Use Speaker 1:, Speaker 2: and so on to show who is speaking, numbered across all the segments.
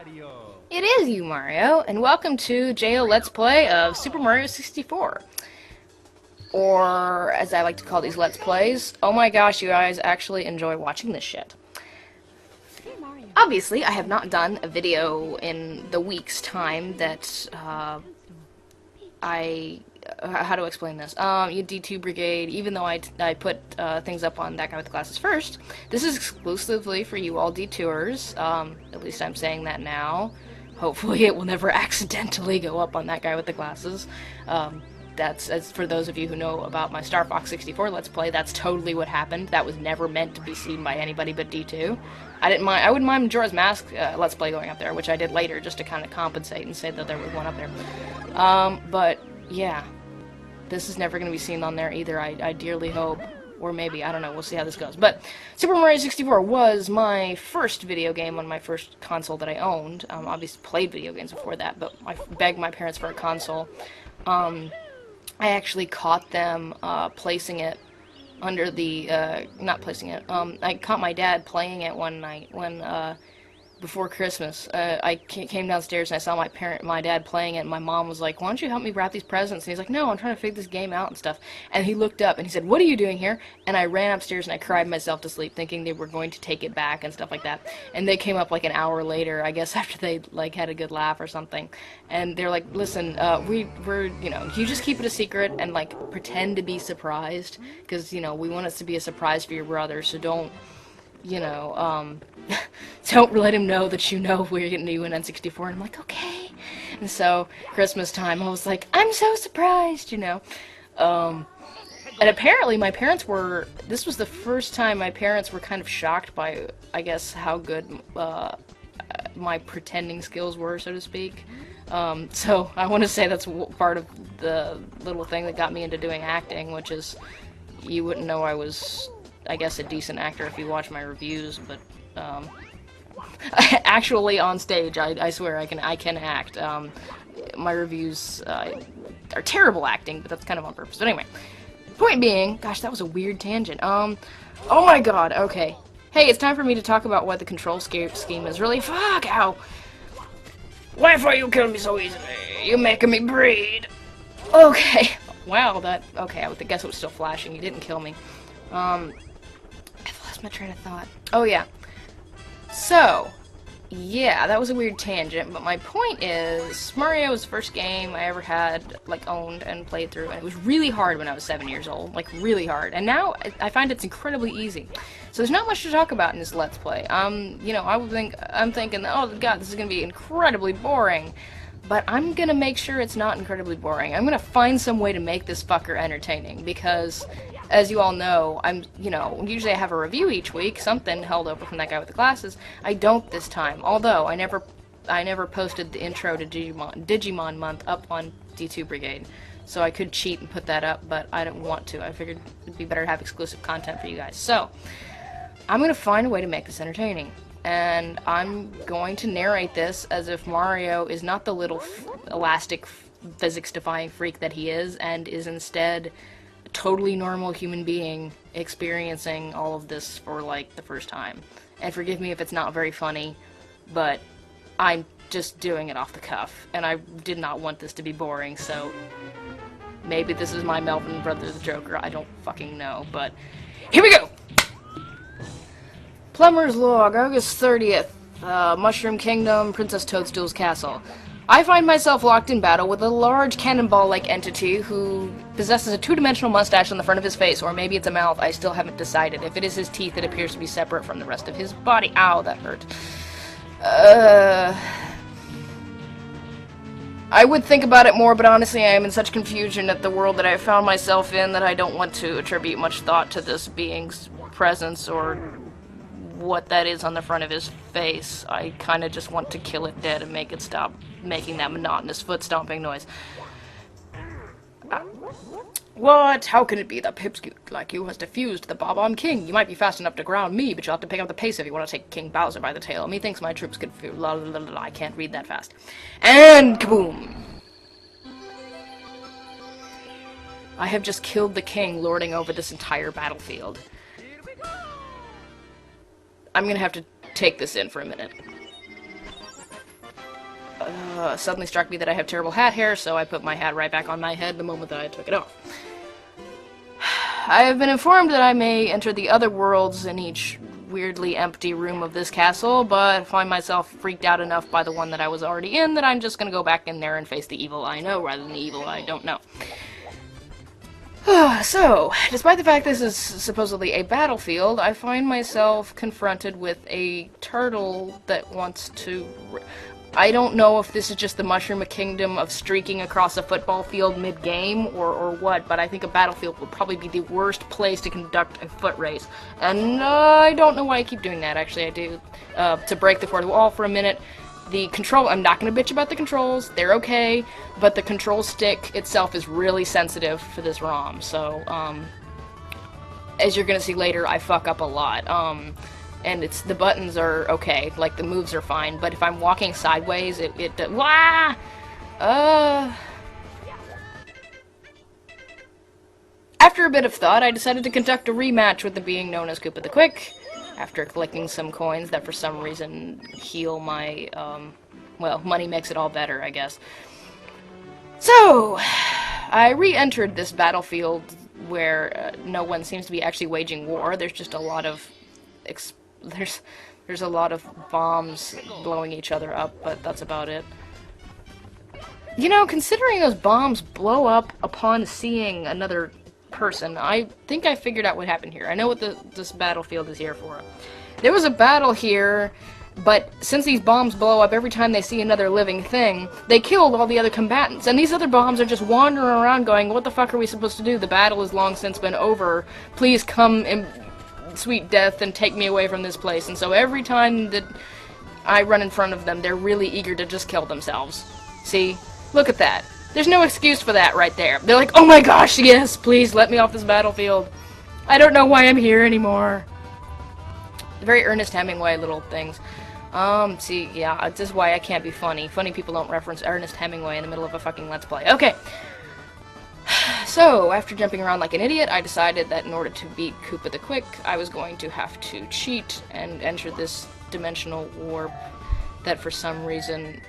Speaker 1: It is you, Mario, and welcome to JO Let's Play of Super Mario 64. Or, as I like to call these Let's Plays, oh my gosh, you guys actually enjoy watching this shit. Obviously, I have not done a video in the week's time that, how to explain this? You D2 Brigade, even though I put things up on That Guy with the Glasses first, this is exclusively for you all D2ers, at least I'm saying that now. Hopefully it will never accidentally go up on That Guy with the Glasses. That's, as for those of you who know about my Star Fox 64 Let's Play, that's totally what happened. That was never meant to be seen by anybody but D2. I wouldn't mind Majora's Mask Let's Play going up there, which I did later just to kind of compensate and say that there was one up there. But, yeah. This is never going to be seen on there either, I dearly hope. Or maybe, I don't know, we'll see how this goes. But Super Mario 64 was my first video game on my first console that I owned. Obviously played video games before that, but I begged my parents for a console. I actually caught them placing it under the, not placing it, I caught my dad playing it one night when, before Christmas. I came downstairs and I saw my dad playing it, and my mom was like, why don't you help me wrap these presents? And he's like, no, I'm trying to figure this game out and stuff. And he looked up and he said, what are you doing here? And I ran upstairs and I cried myself to sleep thinking they were going to take it back and stuff like that. And they came up like an hour later, I guess after they like had a good laugh or something. And they're like, listen, we're, you know, you just keep it a secret and like pretend to be surprised, because, you know, we want it to be a surprise for your brother, so don't, you know, don't let him know that you know we're getting you an N64. And I'm like, okay. And so, Christmas time, I was like, I'm so surprised, you know. And apparently my parents were, this was the first time my parents were kind of shocked by, I guess, how good my pretending skills were, so to speak. So, I want to say that's part of the little thing that got me into doing acting, which is, you wouldn't know I was, I guess, a decent actor if you watch my reviews, but actually on stage, I swear I can act. My reviews are terrible acting, but that's kind of on purpose. But anyway, point being, gosh, that was a weird tangent. Oh my god, okay. Hey, it's time for me to talk about what the control scheme is really. Fuck, ow! Why are you killing me so easily? You're making me bleed. Okay. Wow, okay, I guess it was still flashing. You didn't kill me. I've lost my train of thought. Oh, yeah. So, yeah, that was a weird tangent, but my point is, Mario was the first game I ever had, like, owned and played through, and it was really hard when I was 7 years old. Like, really hard. And now, I find it's incredibly easy. So there's not much to talk about in this Let's Play. You know, I'm thinking, oh god, this is gonna be incredibly boring. But I'm gonna make sure it's not incredibly boring. I'm gonna find some way to make this fucker entertaining, because, as you all know, you know, usually I have a review each week, something held over from That Guy with the Glasses. I don't this time, although I never posted the intro to Digimon Month up on D2 Brigade, so I could cheat and put that up, but I don't want to. I figured it'd be better to have exclusive content for you guys. So, I'm gonna find a way to make this entertaining. And I'm going to narrate this as if Mario is not the little elastic physics-defying freak that he is, and is instead a totally normal human being experiencing all of this for, like, the first time. And forgive me if it's not very funny, but I'm just doing it off the cuff, and I did not want this to be boring, so maybe this is my Melvin Brother the Joker, I don't fucking know, but here we go! Plumber's Log, August 30th, Mushroom Kingdom, Princess Toadstool's Castle. I find myself locked in battle with a large cannonball-like entity who possesses a two-dimensional mustache on the front of his face, or maybe it's a mouth, I still haven't decided. If it is his teeth, it appears to be separate from the rest of his body. Ow, that hurt. I would think about it more, but honestly I am in such confusion at the world that I have found myself in that I don't want to attribute much thought to this being's presence or what that is on the front of his face. I kind of just want to kill it dead and make it stop making that monotonous foot-stomping noise. What? How can it be that Pipsqueak like you has defused the Bob-omb King? You might be fast enough to ground me, but you'll have to pick up the pace if you want to take King Bowser by the tail. Methinks my troops could feel la la la la. I can't read that fast. And kaboom! I have just killed the king lording over this entire battlefield. I'm gonna have to take this in for a minute. suddenly struck me that I have terrible hat hair, so I put my hat right back on my head the moment that I took it off. I have been informed that I may enter the other worlds in each weirdly empty room of this castle, but I find myself freaked out enough by the one that I was already in that I'm just gonna go back in there and face the evil I know rather than the evil I don't know. So, despite the fact this is supposedly a battlefield, I find myself confronted with a turtle that wants to... I don't know if this is just the Mushroom Kingdom of streaking across a football field mid-game or what, but I think a battlefield would probably be the worst place to conduct a foot race. And I don't know why I keep doing that, actually I do. To break the fourth wall for a minute, the control... I'm not going to bitch about the controls, they're okay, but the control stick itself is really sensitive for this ROM, so, as you're going to see later, I fuck up a lot. And the buttons are okay, like the moves are fine, but if I'm walking sideways, wah! After a bit of thought, I decided to conduct a rematch with the being known as Koopa the Quick, after collecting some coins that for some reason heal my, well, money makes it all better, I guess. So, I re-entered this battlefield where no one seems to be actually waging war. There's just a lot of there's a lot of bombs blowing each other up, but that's about it. You know, considering those bombs blow up upon seeing another person, I think I figured out what happened here. I know what this battlefield is here for. There was a battle here, but since these bombs blow up every time they see another living thing, they killed all the other combatants, and these other bombs are just wandering around going, what the fuck are we supposed to do? The battle has long since been over. Please come in sweet death and take me away from this place. And so every time that I run in front of them, they're really eager to just kill themselves. See? Look at that. There's no excuse for that right there. They're like, oh my gosh, yes, please let me off this battlefield. I don't know why I'm here anymore. Very Ernest Hemingway little things. See, yeah, this is why I can't be funny. Funny people don't reference Ernest Hemingway in the middle of a fucking Let's Play. Okay. So, after jumping around like an idiot, I decided that in order to beat Koopa the Quick, I was going to have to cheat and enter this dimensional warp that for some reason...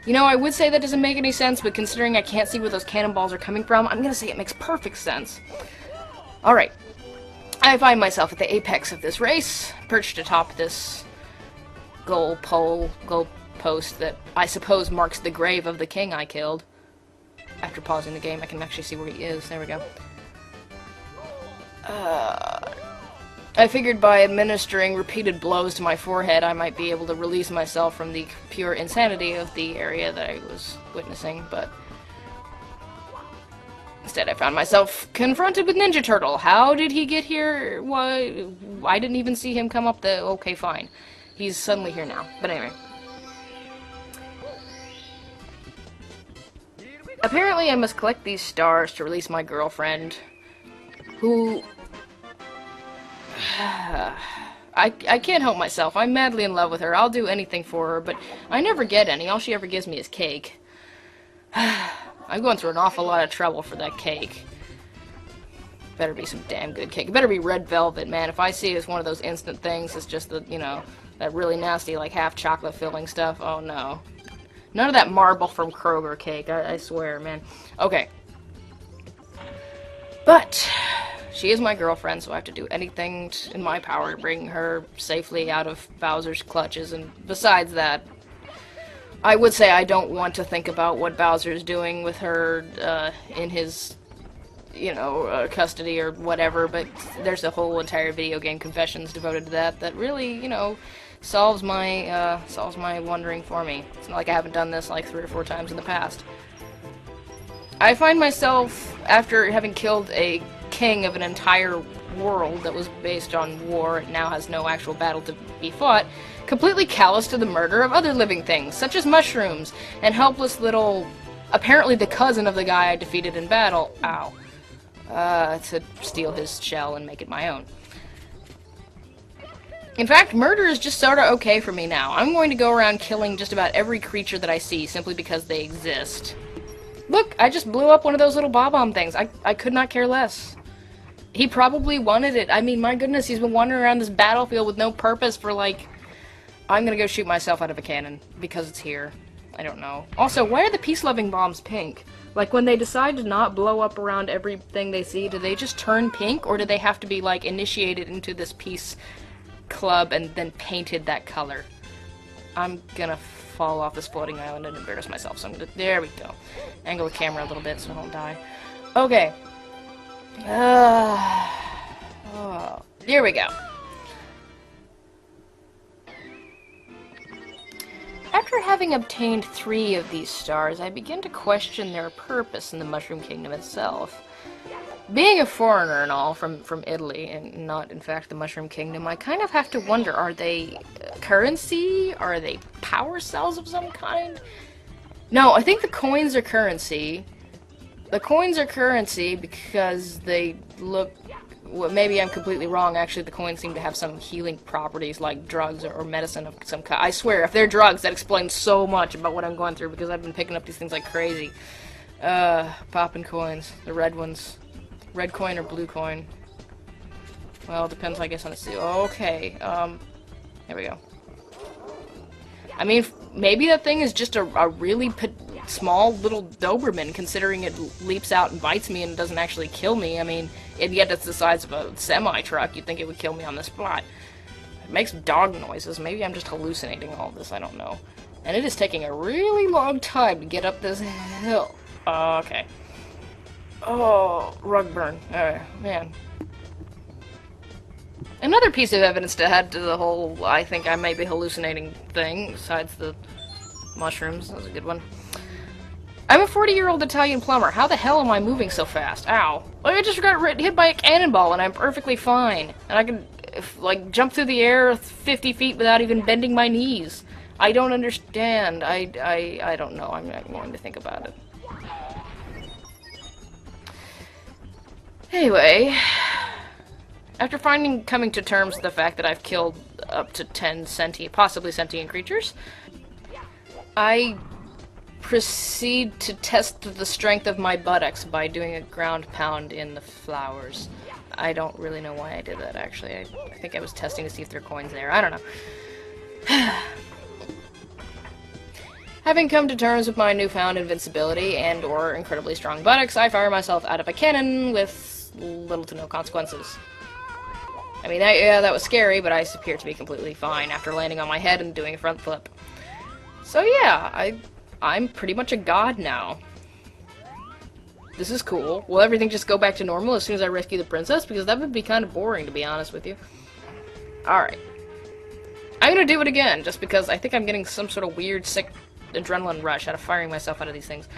Speaker 1: You know, I would say that doesn't make any sense, but considering I can't see where those cannonballs are coming from, I'm gonna say it makes perfect sense. Alright. I find myself at the apex of this race, perched atop this goal post that I suppose marks the grave of the king I killed. After pausing the game, I can actually see where he is. There we go. I figured by administering repeated blows to my forehead, I might be able to release myself from the pure insanity of the area that I was witnessing, but instead I found myself confronted with Ninja Turtle. How did he get here? Why? I didn't even see him come up the... Okay, fine. He's suddenly here now. But anyway. Apparently I must collect these stars to release my girlfriend, who... I can't help myself. I'm madly in love with her. I'll do anything for her, but I never get any. All she ever gives me is cake. I'm going through an awful lot of trouble for that cake. Better be some damn good cake. It better be red velvet, man. If I see it as one of those instant things, it's just the, you know, that really nasty, like, half chocolate filling stuff. Oh, no. None of that marble from Kroger cake, I swear, man. Okay. But she is my girlfriend, so I have to do anything in my power to bring her safely out of Bowser's clutches, and besides that, I would say I don't want to think about what Bowser's doing with her in his, you know, custody or whatever, but there's a whole entire video game confessions devoted to that really, you know, solves my wondering for me. It's not like I haven't done this like 3 or 4 times in the past. I find myself, after having killed a king of an entire world that was based on war, it now has no actual battle to be fought, completely callous to the murder of other living things, such as mushrooms, and helpless little, apparently the cousin of the guy I defeated in battle, ow, to steal his shell and make it my own. In fact, murder is just sorta okay for me now. I'm going to go around killing just about every creature that I see, simply because they exist. Look, I just blew up one of those little bob-omb things. I could not care less. He probably wanted it. I mean, my goodness, he's been wandering around this battlefield with no purpose for, like... I'm gonna go shoot myself out of a cannon, because it's here. I don't know. Also, why are the peace-loving bombs pink? Like, when they decide to not blow up around everything they see, do they just turn pink, or do they have to be, like, initiated into this peace club and then painted that color? I'm gonna fall off this floating island and embarrass myself, so I'm gonna... There we go. Angle the camera a little bit so I don't die. Okay. Oh, here we go. After having obtained 3 of these stars, I begin to question their purpose in the Mushroom Kingdom itself. Being a foreigner and all from Italy, and not, in fact, the Mushroom Kingdom, I kind of have to wonder, are they currency? Are they power cells of some kind? No, I think the coins are currency. The coins are currency because they look... Well, maybe I'm completely wrong. Actually, the coins seem to have some healing properties, like drugs or medicine of some kind. I swear, if they're drugs, that explains so much about what I'm going through, because I've been picking up these things like crazy. Popping coins. The red ones. Red coin or blue coin? Well, it depends, I guess, on the suit. Okay, there we go. I mean, maybe that thing is just a really small little Doberman, considering it leaps out and bites me and doesn't actually kill me. I mean, and yet it's the size of a semi-truck. You'd think it would kill me on the spot. It makes dog noises. Maybe I'm just hallucinating all this. I don't know. And it is taking a really long time to get up this hill. Okay. Oh, rug burn. Man. Another piece of evidence to add to the whole I think I may be hallucinating thing, besides the mushrooms. That was a good one. I'm a 40-year-old Italian plumber. How the hell am I moving so fast? Ow. I just got hit by a cannonball and I'm perfectly fine. And I can, like, jump through the air 50 feet without even bending my knees. I don't understand. I don't know. I'm not going to think about it. Anyway, after coming to terms with the fact that I've killed up to 10 possibly sentient creatures, I proceed to test the strength of my buttocks by doing a ground pound in the flowers. I don't really know why I did that, actually. I think I was testing to see if there are coins there. I don't know. Having come to terms with my newfound invincibility and/or incredibly strong buttocks, I fire myself out of a cannon with little to no consequences. I mean, yeah, that was scary, but I appear to be completely fine after landing on my head and doing a front flip. So yeah, I'm pretty much a god now. This is cool. Will everything just go back to normal as soon as I rescue the princess? Because that would be kind of boring, to be honest with you. Alright. I'm gonna do it again, just because I think I'm getting some sort of weird, sick adrenaline rush out of firing myself out of these things.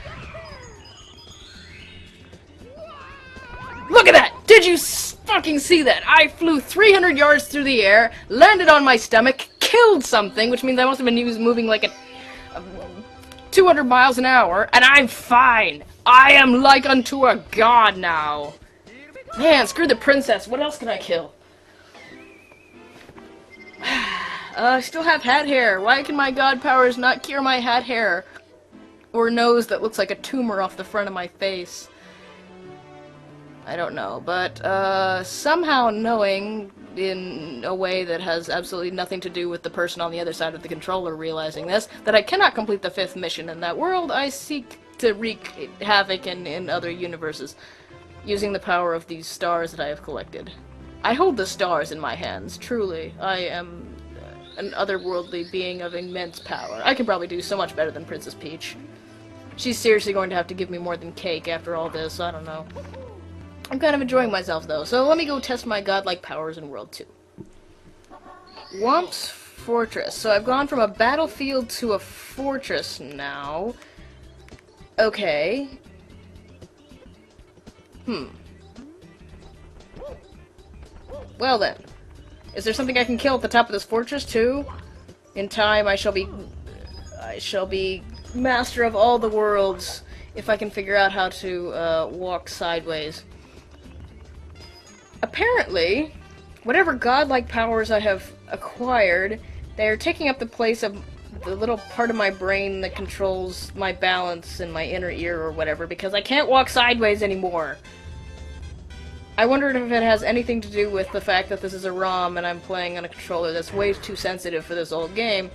Speaker 1: Look at that! Did you fucking see that? I flew 300 yards through the air, landed on my stomach, killed something, which means I must have been moving like a 200 miles an hour, and I'm fine! I am like unto a god now! Man, screw the princess, what else can I kill? I still have hat hair. Why can my god powers not cure my hat hair? Or nose that looks like a tumor off the front of my face? I don't know, but somehow knowing in a way that has absolutely nothing to do with the person on the other side of the controller realizing this, that I cannot complete the 5th mission in that world, I seek to wreak havoc in other universes, using the power of these stars that I have collected. I hold the stars in my hands, truly. I am an otherworldly being of immense power. I can probably do so much better than Princess Peach. She's seriously going to have to give me more than cake after all this, I don't know. I'm kind of enjoying myself, though, so let me go test my godlike powers in World 2. Womp's Fortress. So I've gone from a battlefield to a fortress now. Okay. Well then. Is there something I can kill at the top of this fortress, too? In time, I shall be master of all the worlds if I can figure out how to walk sideways. Apparently, whatever godlike powers I have acquired, they are taking up the place of the little part of my brain that controls my balance and my inner ear or whatever, because I can't walk sideways anymore. I wondered if it has anything to do with the fact that this is a ROM and I'm playing on a controller that's way too sensitive for this old game,